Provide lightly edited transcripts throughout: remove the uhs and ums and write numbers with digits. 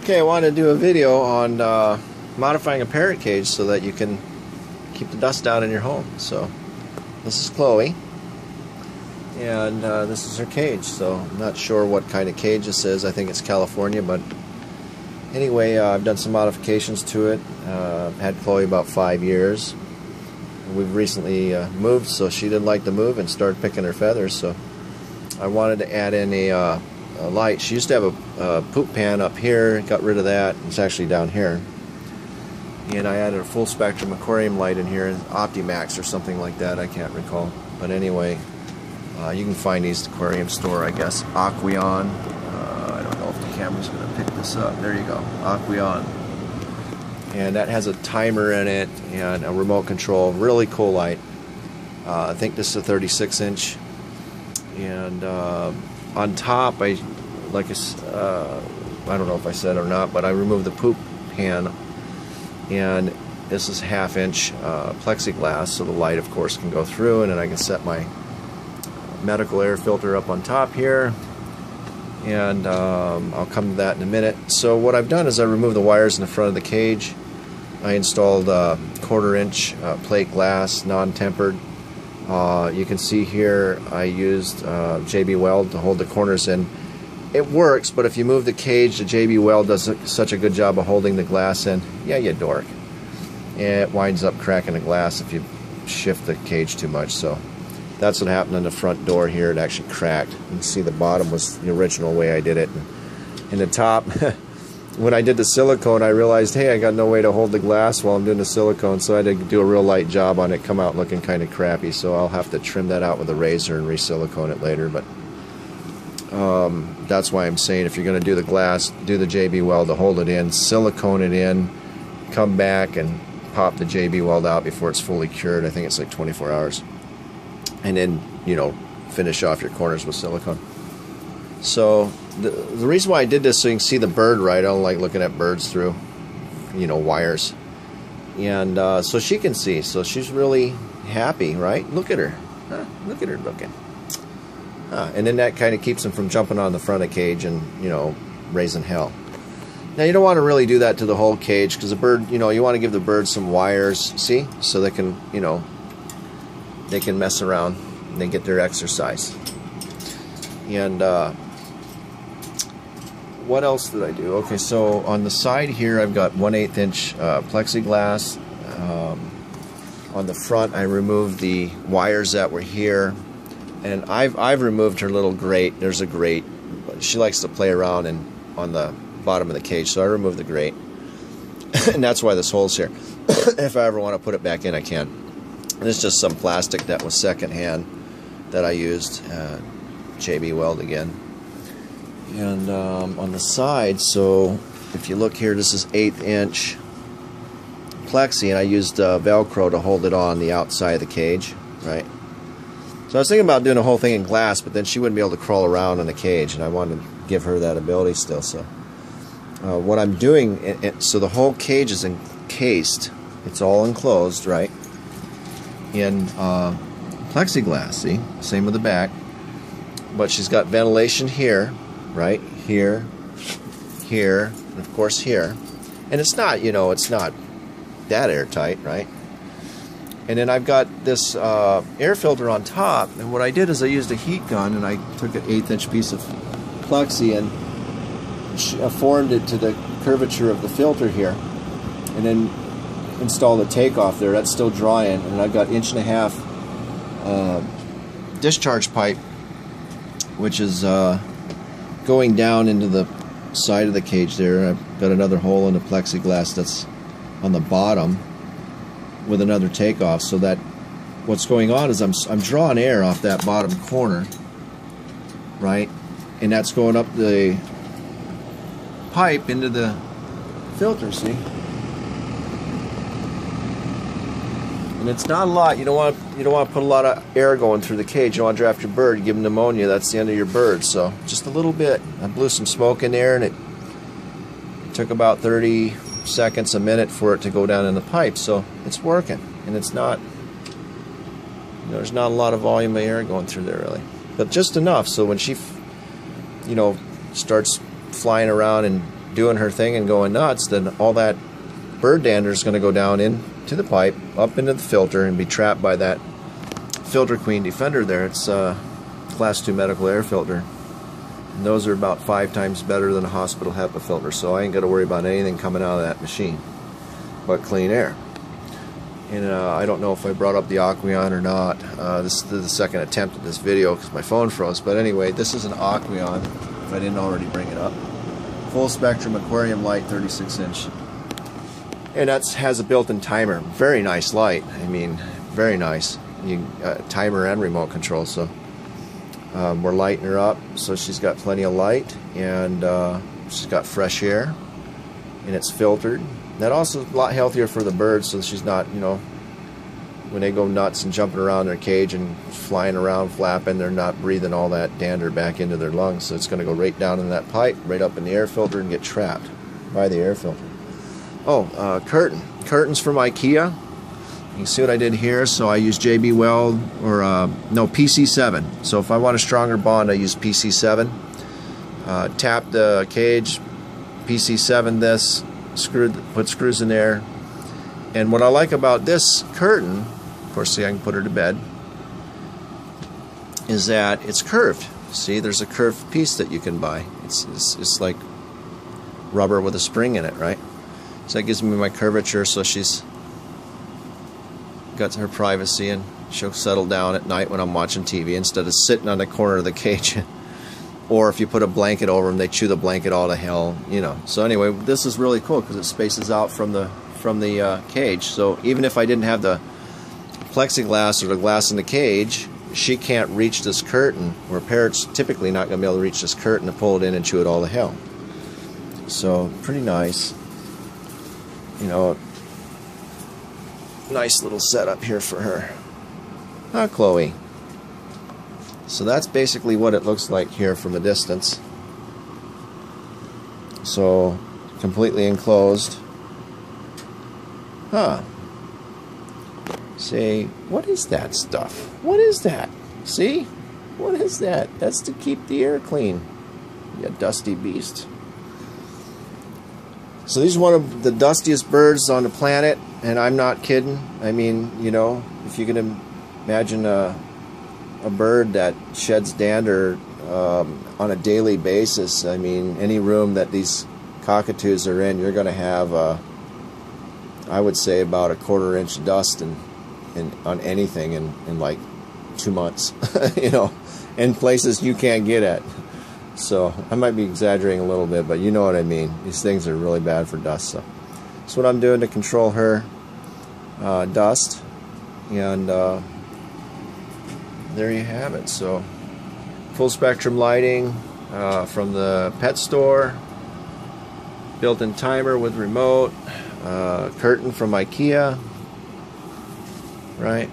Okay, I wanted to do a video on modifying a parrot cage so that you can keep the dust down in your home. So this is Chloe, and this is her cage. So I'm not sure what kind of cage this is. I think it's California, but anyway, I've done some modifications to it. Had Chloe about 5 years. We've recently moved, so she didn't like the move and started picking her feathers. So I wanted to add in a light. She used to have a poop pan up here, got rid of that. It's actually down here. And I added a full spectrum aquarium light in here, Optimax or something like that, I can't recall. But anyway, you can find these at the aquarium store, I guess. Aqueon. I don't know if the camera's going to pick this up. There you go. Aqueon. And that has a timer in it and a remote control. Really cool light. I think this is a 36-inch. And on top, I don't know if I said or not, but I removed the poop pan, and this is 1/2-inch plexiglass, so the light, of course, can go through, and then I can set my medical air filter up on top here, and I'll come to that in a minute. So what I've done is I removed the wires in the front of the cage. I installed 1/4-inch plate glass, non-tempered. You can see here I used JB Weld to hold the corners in. It works, but if you move the cage, the JB Weld does such a good job of holding the glass in. Yeah, you dork. And it winds up cracking the glass if you shift the cage too much. So that's what happened on the front door here. It actually cracked. You can see the bottom was the original way I did it. And the top, when I did the silicone, I realized, hey, I got no way to hold the glass while I'm doing the silicone, so I had to do a real light job on it, come out looking kind of crappy. So I'll have to trim that out with a razor and re-silicone it later. But that's why I'm saying, if you're going to do the glass, do the JB Weld to hold it in, silicone it in, come back and pop the JB Weld out before it's fully cured. I think it's like 24 hours. And then, you know, finish off your corners with silicone. So the reason why I did this, so you can see the bird right. I don't like looking at birds through, you know, wires. And so she can see. So she's really happy, right? Look at her. Huh? Look at her looking. And then that kind of keeps them from jumping on the front of the cage and, you know, raising hell. Now, you don't want to really do that to the whole cage, because the bird, you know, you want to give the bird some wires, see? So they can, you know, they can mess around and they get their exercise. And what else did I do? Okay, so on the side here I've got 1/8-inch plexiglass. On the front I removed the wires that were here, and I've removed her little grate. There's a grate. She likes to play around on the bottom of the cage, so I removed the grate. And that's why this hole's here. If I ever want to put it back in, I can. And it's just some plastic that was secondhand that I used. JB Weld again. And on the side, so if you look here, this is 1/8-inch plexi, and I used Velcro to hold it on the outside of the cage, right? So I was thinking about doing the whole thing in glass, but then she wouldn't be able to crawl around in the cage, and I wanted to give her that ability still. So what I'm doing, so the whole cage is encased, it's all enclosed, right, in plexiglass, see? Same with the back. But she's got ventilation here, right? Here, here, and of course here. And it's not, you know, it's not that airtight, right? And then I've got this air filter on top, and what I did is I used a heat gun, and I took an 1/8-inch piece of plexi and formed it to the curvature of the filter here, and then installed a takeoff there. That's still drying, and I've got 1.5 discharge pipe, which is going down into the side of the cage there. I've got another hole in the plexiglass that's on the bottom with another takeoff, so that what's going on is I'm drawing air off that bottom corner, right, and that's going up the pipe into the filter, see? And it's not a lot. You don't want to put a lot of air going through the cage. You don't want to draft your bird, give them pneumonia. That's the end of your bird. So just a little bit. I blew some smoke in there, and it took about 30 seconds, a minute for it to go down in the pipe. So it's working, and it's not, you know, there's not a lot of volume of air going through there really, but just enough so when she, you know, starts flying around and doing her thing and going nuts, then all that bird dander is going to go down into the pipe, up into the filter, and be trapped by that Filter Queen Defender there. It's a Class 2 medical air filter. And those are about 5 times better than a hospital HEPA filter, so I ain't got to worry about anything coming out of that machine but clean air. And I don't know if I brought up the Aqueon or not. This is the second attempt at this video because my phone froze. But anyway, this is an Aqueon, if I didn't already bring it up. Full spectrum aquarium light, 36 inch. And that has a built-in timer. Very nice light. I mean, very nice. Timer and remote control. So we're lighting her up so she's got plenty of light, and she's got fresh air, and it's filtered. That also is a lot healthier for the birds, so she's not, you know, when they go nuts and jumping around their cage and flying around, flapping, they're not breathing all that dander back into their lungs. So it's going to go right down in that pipe, right up in the air filter, and get trapped by the air filter. Oh, curtains from IKEA. You can see what I did here. So I use JB Weld, or no, PC7. So if I want a stronger bond, I use PC7. Tap the cage, PC7 this, put screws in there. And what I like about this curtain, of course, see, I can put her to bed, is that it's curved. See, there's a curved piece that you can buy. It's like rubber with a spring in it, right? So that gives me my curvature, so she's got her privacy, and she'll settle down at night when I'm watching TV instead of sitting on the corner of the cage. Or if you put a blanket over them, they chew the blanket all to hell, you know. So anyway, this is really cool because it spaces out from the cage. So even if I didn't have the plexiglass or the glass in the cage, she can't reach this curtain, where parrots typically not going to be able to reach this curtain to pull it in and chew it all to hell. So pretty nice. You know, nice little setup here for her. Huh, Chloe? So that's basically what it looks like here from a distance. So completely enclosed. Huh. Say, what is that stuff? What is that? See? What is that? That's to keep the air clean. You dusty beast. So these are one of the dustiest birds on the planet, and I'm not kidding. I mean, you know, if you can imagine a bird that sheds dander on a daily basis, I mean, any room that these cockatoos are in, you're going to have, I would say, about a 1/4 inch dust on anything in like 2 months, you know, in places you can't get at. So I might be exaggerating a little bit, but you know what I mean. These things are really bad for dust. So that's what I'm doing to control her dust, and there you have it. So full spectrum lighting from the pet store, built-in timer with remote, curtain from IKEA, right?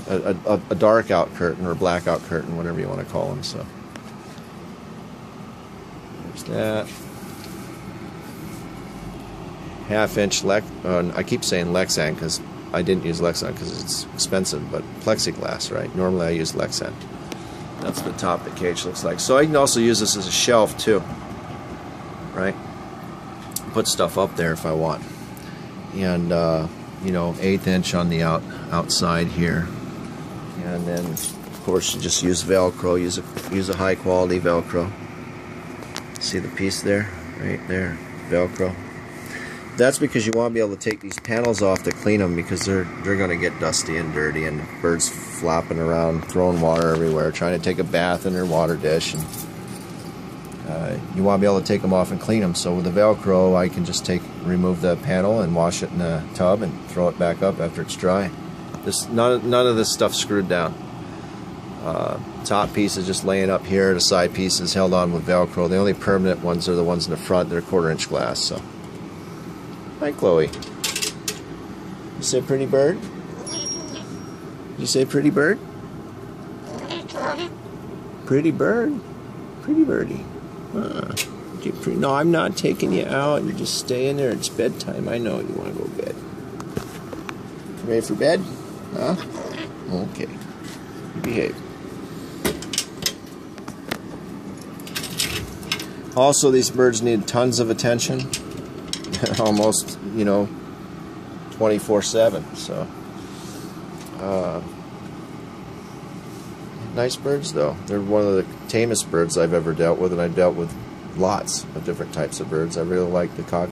A dark out curtain or blackout curtain, whatever you want to call them. So there's that. 1/2 inch I keep saying lexan because I didn't use lexan because it's expensive, but plexiglass, right? Normally I use lexan. That's the top of the cage looks like. So I can also use this as a shelf too, right? Put stuff up there if I want. And you know, 1/8 inch on the outside here. And then, of course, you just use Velcro. Use a high quality Velcro. See the piece there, right there, Velcro. That's because you want to be able to take these panels off to clean them, because they're going to get dusty and dirty, and birds flopping around, throwing water everywhere, trying to take a bath in their water dish, and you want to be able to take them off and clean them. So with the Velcro, I can just remove the panel and wash it in a tub and throw it back up after it's dry. None of this stuff screwed down. Top piece is just laying up here. The side piece is held on with Velcro. The only permanent ones are the ones in the front. They're 1/4 inch glass. So, hi, Chloe. You say pretty bird? You say pretty bird? Pretty bird? Pretty birdie. No, I'm not taking you out. You just stay in there. It's bedtime. I know you want to go to bed. You ready for bed? Huh? Okay. Behave. Also, these birds need tons of attention, almost, you know, 24/7. So, nice birds though. They're one of the tamest birds I've ever dealt with, and I've dealt with lots of different types of birds. I really like the cock.